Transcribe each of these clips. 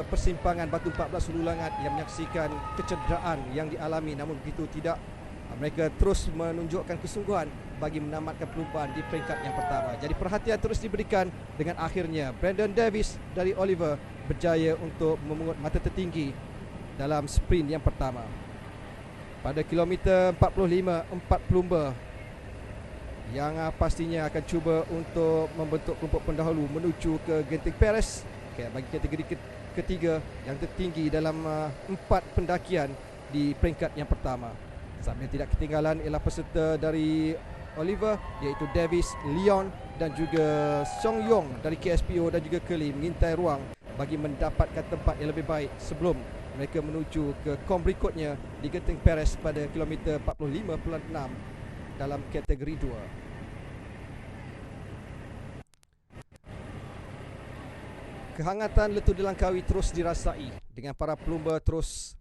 persimpangan batu 14 hulu langat yang menyaksikan kecederaan yang dialami, namun begitu tidak, mereka terus menunjukkan kesungguhan bagi menamatkan perlumbaan di peringkat yang pertama. Jadi perhatian terus diberikan dengan akhirnya Brandon Davis dari Oliver berjaya untuk memungut mata tertinggi dalam sprint yang pertama. Pada kilometer 45, 4 pelumba yang pastinya akan cuba untuk membentuk kelompok pendahulu menuju ke Genting Perez bagi kategori ketiga yang tertinggi dalam 4 pendakian di peringkat yang pertama. Sambil tidak ketinggalan ialah peserta dari Oliver, iaitu Davis, Leon dan juga Song Yong dari KSPO dan juga Curly mengintai ruang bagi mendapatkan tempat yang lebih baik sebelum mereka menuju ke kom berikutnya di Genting Perez pada kilometer 45.6 dalam kategori 2. Kehangatan Letup Langkawi terus dirasai dengan para pelumba terus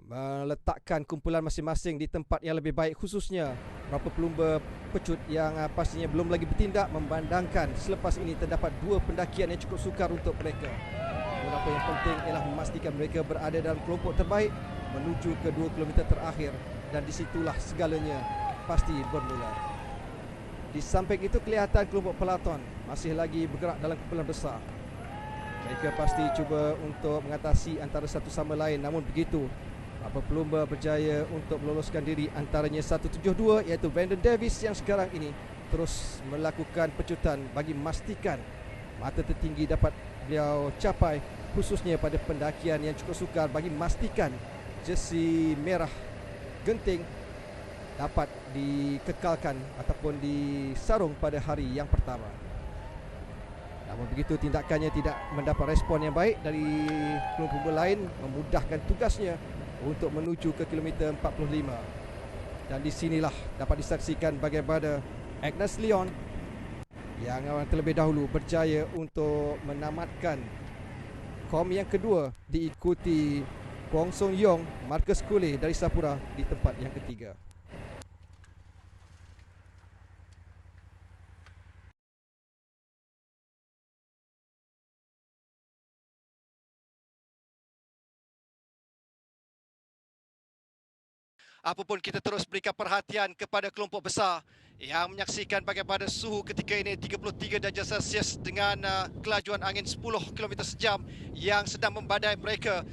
meletakkan kumpulan masing-masing di tempat yang lebih baik, khususnya beberapa pelumba pecut yang pastinya belum lagi bertindak memandangkan selepas ini terdapat 2 pendakian yang cukup sukar untuk mereka. Apa yang penting ialah memastikan mereka berada dalam kelompok terbaik menuju ke 2 kilometer terakhir, dan disitulah segalanya pasti bermula. Di samping itu kelihatan kelompok peloton masih lagi bergerak dalam kumpulan besar. Mereka pasti cuba untuk mengatasi antara satu sama lain, namun begitu beberapa pelumba berjaya untuk meloloskan diri, antaranya 172 iaitu Brandon Davis yang sekarang ini terus melakukan pecutan bagi memastikan mata tertinggi dapat beliau capai, khususnya pada pendakian yang cukup sukar bagi memastikan jersey merah Genting dapat dikekalkan ataupun disarung pada hari yang pertama. Namun begitu tindakannya tidak mendapat respon yang baik dari pelumba lain, memudahkan tugasnya untuk menuju ke kilometer 45. Dan di sinilah dapat disaksikan bagaimana Agnes Leon yang terlebih dahulu berjaya untuk menamatkan kom yang kedua, diikuti Kwong Song Yong, Marcus Kule dari Sapura di tempat yang ketiga. Apapun kita terus berikan perhatian kepada kelompok besar yang menyaksikan bagaimana suhu ketika ini 33 darjah Celsius dengan kelajuan angin 10 km sejam yang sedang membadai mereka.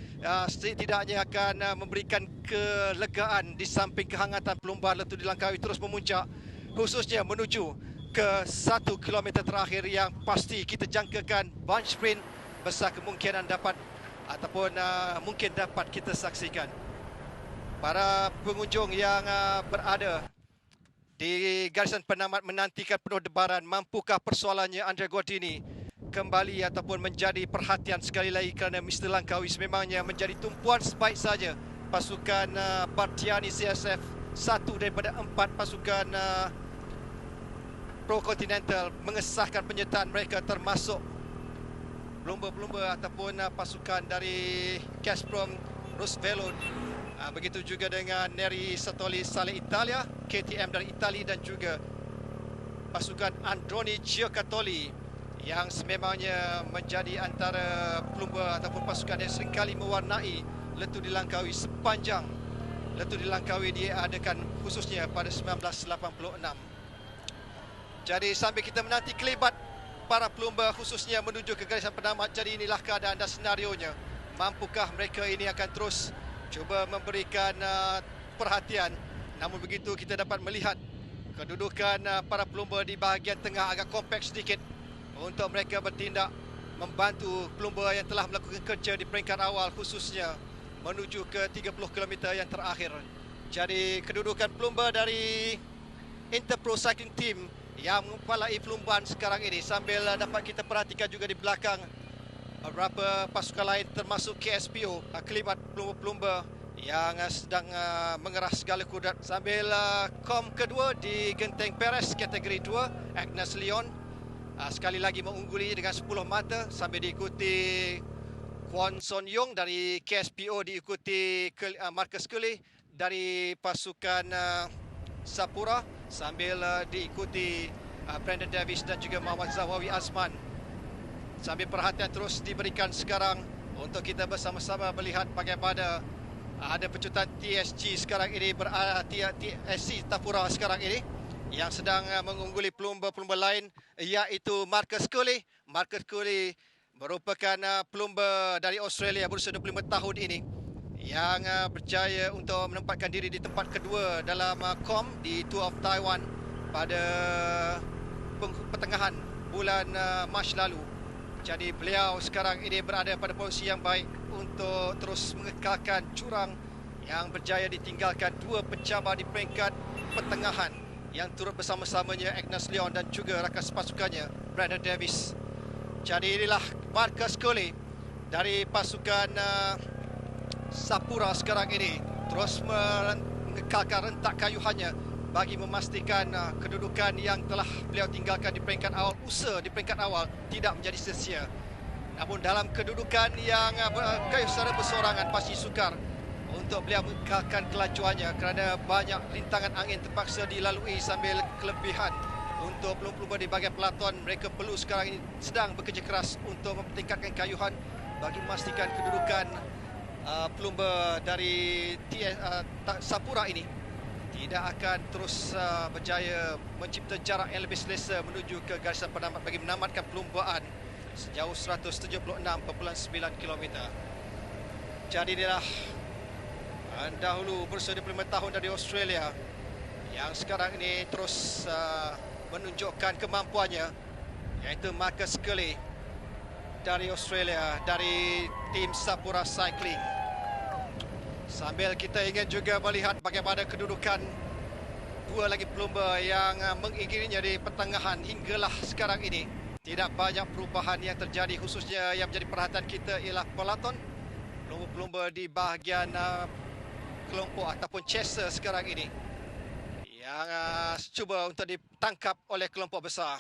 Setidaknya akan memberikan kelegaan di samping kehangatan pelumba Letup Langkawi terus memuncak, khususnya menuju ke 1 km terakhir yang pasti kita jangkakan bunch sprint besar kemungkinan dapat ataupun mungkin dapat kita saksikan. Para pengunjung yang berada di garisan penamat menantikan penuh debaran, mampukah persoalannya Andrea Gordini kembali ataupun menjadi perhatian sekali lagi, kerana Mr. Langkawi sememangnya menjadi tumpuan sebaik saja pasukan Bartiani CSF, satu daripada 4 pasukan Pro Continental mengesahkan penyertaan mereka, termasuk pelumba-pelumba ataupun pasukan dari Gazprom Roosevelt. Begitu juga dengan Neri Satoli Sale Italia, KTM dari Itali, dan juga pasukan Androni Giocattoli yang sememangnya menjadi antara pelumba ataupun pasukan yang seringkali mewarnai Letup Langkawi sepanjang Letup Langkawi diadakan khususnya pada 1986. Jadi sambil kita menanti kelibat para pelumba khususnya menuju ke garisan penamat, jadi inilah keadaan dan senarionya. Mampukah mereka ini akan terus cuba memberikan perhatian? Namun begitu kita dapat melihat kedudukan para pelumba di bahagian tengah agak kompak sedikit untuk mereka bertindak membantu pelumba yang telah melakukan kerja di peringkat awal, khususnya menuju ke 30 km yang terakhir. Jadi kedudukan pelumba dari Interpro Cycling Team yang mengepalai perlumbaan sekarang ini, sambil dapat kita perhatikan juga di belakang beberapa pasukan lain termasuk KSPO, kelibat pelumba-pelumba yang sedang mengerah segala kudrat. Sambil kom kedua di Genting Perez kategori 2, Agnes Leon sekali lagi mengungguli dengan 10 mata, sambil diikuti Kwon Son Yong dari KSPO, diikuti Marcus Kule dari pasukan Sapura, sambil diikuti Brandon Davis dan juga Muhammad Zawawi Azman. Sambil perhatian terus diberikan sekarang untuk kita bersama-sama melihat bagaimana ada pecutan TSG sekarang ini, TSC Tapura sekarang ini yang sedang mengungguli pelumba-pelumba lain, iaitu Marcus Coley. Marcus Coley merupakan pelumba dari Australia berusia 25 tahun ini yang berjaya untuk menempatkan diri di tempat kedua dalam KOM di Tour of Taiwan pada pertengahan bulan Mac lalu. Jadi beliau sekarang ini berada pada posisi yang baik untuk terus mengekalkan jurang yang berjaya ditinggalkan dua pencabar di peringkat pertengahan yang turut bersama-samanya Agnes Leon dan juga rakan sepasukannya Brandon Davis. Jadi inilah Marcus Coley dari pasukan Sapura sekarang ini terus mengekalkan rentak kayuhannya bagi memastikan kedudukan yang telah beliau tinggalkan di peringkat awal, usaha di peringkat awal tidak menjadi sia-sia. Namun dalam kedudukan yang kayu secara bersorangan pasti sukar untuk beliau mengekalkan kelajuannya kerana banyak rintangan angin terpaksa dilalui sambil kelebihan untuk pelumba-pelumba di bahagian pelaton. Mereka perlu sekarang ini sedang bekerja keras untuk mempertingkatkan kayuhan bagi memastikan kedudukan pelumba dari Sapura ini tidak akan terus berjaya mencipta jarak yang lebih selesa menuju ke garisan penamat bagi menamatkan perlumbaan sejauh 176.9 km. Jadi inilah dahulu berusia 25 tahun dari Australia yang sekarang ini terus menunjukkan kemampuannya, iaitu Marcus Coley dari Australia, dari tim Sapura Cycling. Sambil kita ingin juga melihat bagaimana kedudukan dua lagi pelumba yang mengingkirinya di pertengahan hinggalah sekarang ini. Tidak banyak perubahan yang terjadi, khususnya yang menjadi perhatian kita ialah pelaton. Pelumba-pelumba di bahagian kelompok ataupun chaser sekarang ini yang cuba untuk ditangkap oleh kelompok besar.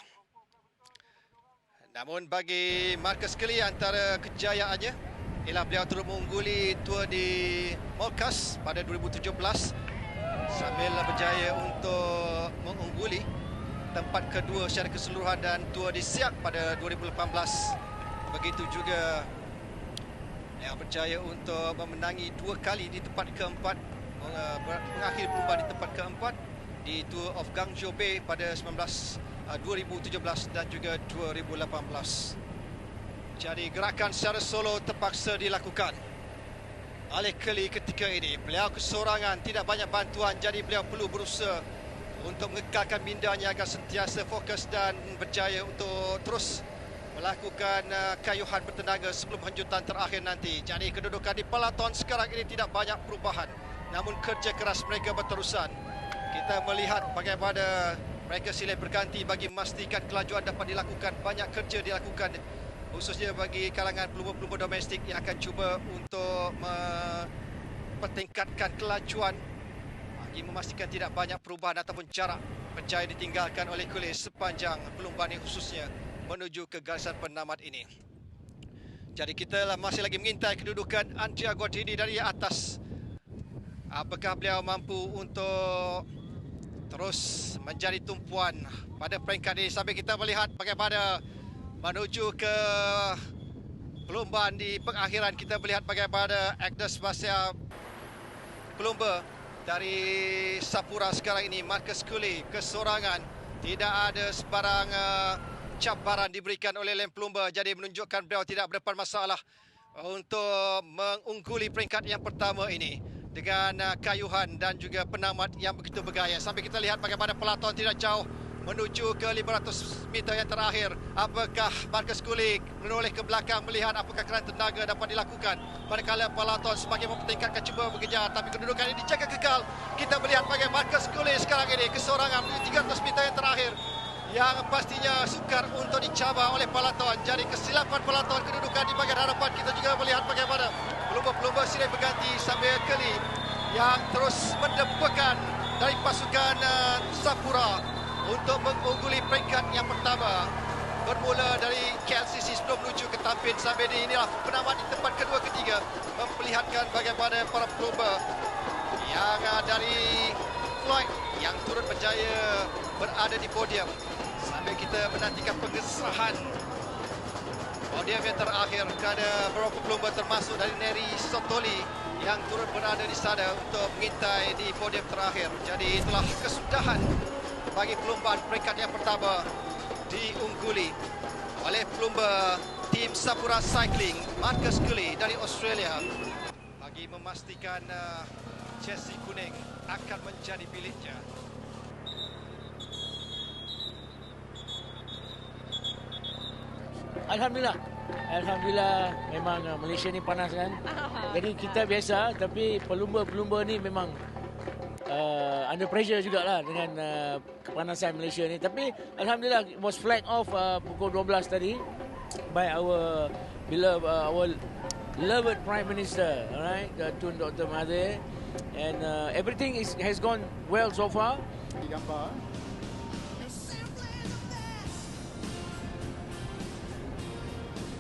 Namun bagi Marcus Coley, antara kejayaannya ialah beliau turut mengungguli Tour di Molkas pada 2017 sambil berjaya untuk mengungguli tempat kedua secara keseluruhan dan Tour di Siak pada 2018. Begitu juga yang berjaya untuk memenangi dua kali di tempat keempat, mengakhiri perlumbaan di tempat keempat di Tour of Guangzhou Bay pada 2017 dan juga 2018. Jadi gerakan secara solo terpaksa dilakukan oleh Coley ketika ini. Beliau kesorangan, tidak banyak bantuan, jadi beliau perlu berusaha untuk mengekalkan mindanya agar sentiasa fokus dan berjaya untuk terus melakukan kayuhan bertenaga sebelum hembusan terakhir nanti. Jadi kedudukan di pelaton sekarang ini tidak banyak perubahan, namun kerja keras mereka berterusan. Kita melihat bagaimana mereka silih berganti bagi memastikan kelajuan dapat dilakukan. Banyak kerja dilakukan, khususnya bagi kalangan pelumba-pelumba domestik yang akan cuba untuk mempertingkatkan kelajuan bagi memastikan tidak banyak perubahan ataupun jarak berjaya ditinggalkan oleh Coley sepanjang perlumbaan ini, khususnya menuju ke garisan penamat ini. Jadi kita masih lagi mengintai kedudukan Andrea Gordini dari atas. Apakah beliau mampu untuk terus menjadi tumpuan pada peringkat ini sambil kita melihat bagaimana menuju ke perlumbaan di pengakhiran. Kita melihat bagaimana Agnes Basia, pelumba dari Sapura sekarang ini, Marcus Coley, kesorangan. Tidak ada sebarang cabaran diberikan oleh lem pelumba, jadi menunjukkan beliau tidak berdepan masalah untuk mengungguli peringkat yang pertama ini dengan kayuhan dan juga penamat yang begitu bergaya. Sambil kita lihat bagaimana pelaton tidak jauh menuju ke 500 meter yang terakhir. Apakah Marcus Coley menoleh ke belakang melihat apakah keran tenaga dapat dilakukan manakala pelaton semakin mempertingkatkan cuba mengejar, tapi kedudukan ini dijaga kekal. Kita melihat bagaimana Marcus Coley sekarang ini kesorangan menuju 300 meter yang terakhir yang pastinya sukar untuk dicabar oleh pelaton. Jadi kesilapan pelaton kedudukan di bahagian hadapan. Kita juga melihat bagaimana pelumba-pelumba silih berganti sambil Coley yang terus mendepakan dari pasukan Sapura untuk mengungguli peringkat yang pertama. Bermula dari KLCC sebelum menuju ke Tampin sampai di inilah penamat di tempat kedua ketiga, memperlihatkan bagaimana para pelumba yang dari Floyd yang turut berjaya berada di podium. Sambil kita menantikan pengesahan Podium yang terakhir kerana beberapa pelumba termasuk dari Neri Sotoli yang turut berada di sana untuk mengintai di podium terakhir. Jadi itulah kesudahan bagi pelumba peringkat yang pertama diungguli oleh pelumba tim Sapura Cycling Marcus Gully dari Australia bagi memastikan jersey kuning akan menjadi miliknya. Alhamdulillah memang Malaysia ni panas kan. Jadi kita biasa, tapi pelumba-pelumba ni memang under pressure jugalah dengan kepanasan Malaysia ni. Tapi Alhamdulillah was flag off pukul 12 tadi by our beloved Prime Minister, alright, Tun Dr. Mahathir, and everything has gone well so far. Gambar